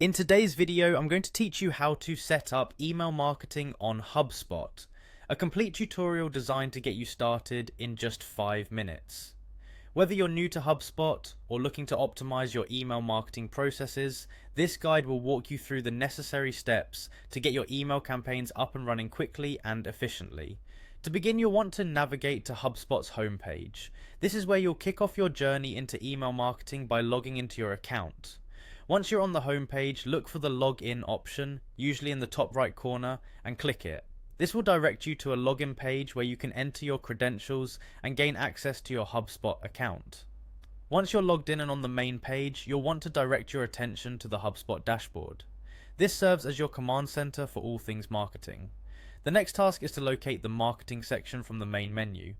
In today's video, I'm going to teach you how to set up email marketing on Hubspot, a complete tutorial designed to get you started in just 5 minutes. Whether you're new to HubSpot or looking to optimize your email marketing processes, this guide will walk you through the necessary steps to get your email campaigns up and running quickly and efficiently. To begin, you'll want to navigate to HubSpot's homepage. This is where you'll kick off your journey into email marketing by logging into your account. Once you're on the home page, look for the login option, usually in the top right corner, and click it. This will direct you to a login page where you can enter your credentials and gain access to your HubSpot account. Once you're logged in and on the main page, you'll want to direct your attention to the HubSpot dashboard. This serves as your command center for all things marketing. The next task is to locate the marketing section from the main menu.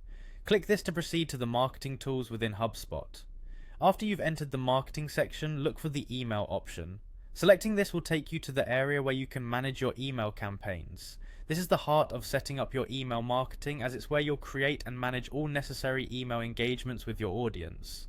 Click this to proceed to the marketing tools within HubSpot. After you've entered the marketing section, look for the email option. Selecting this will take you to the area where you can manage your email campaigns. This is the heart of setting up your email marketing, as it's where you'll create and manage all necessary email engagements with your audience.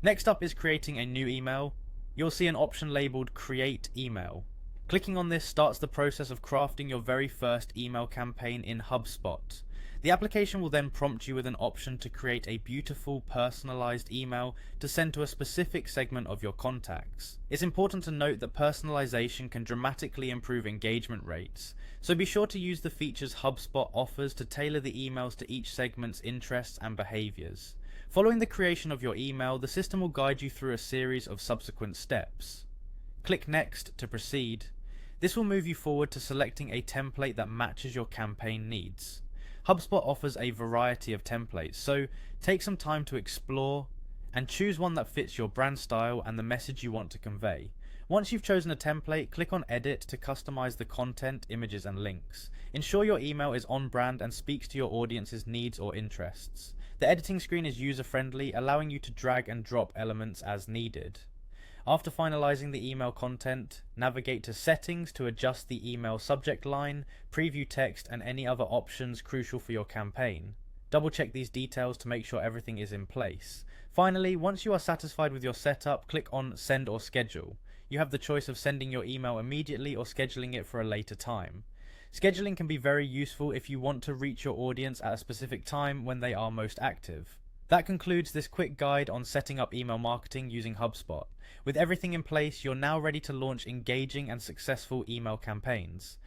Next up is creating a new email. You'll see an option labeled Create Email. Clicking on this starts the process of crafting your very first email campaign in HubSpot. The application will then prompt you with an option to create a beautiful, personalized email to send to a specific segment of your contacts. It's important to note that personalization can dramatically improve engagement rates, so be sure to use the features HubSpot offers to tailor the emails to each segment's interests and behaviors. Following the creation of your email, the system will guide you through a series of subsequent steps. Click Next to proceed. This will move you forward to selecting a template that matches your campaign needs. HubSpot offers a variety of templates, so take some time to explore and choose one that fits your brand style and the message you want to convey. Once you've chosen a template, click on Edit to customize the content, images, and links. Ensure your email is on brand and speaks to your audience's needs or interests. The editing screen is user-friendly, allowing you to drag and drop elements as needed. After finalizing the email content, navigate to Settings to adjust the email subject line, preview text, and any other options crucial for your campaign. Double check these details to make sure everything is in place. Finally, once you are satisfied with your setup, click on Send or Schedule. You have the choice of sending your email immediately or scheduling it for a later time. Scheduling can be very useful if you want to reach your audience at a specific time when they are most active. That concludes this quick guide on setting up email marketing using HubSpot. With everything in place, you're now ready to launch engaging and successful email campaigns.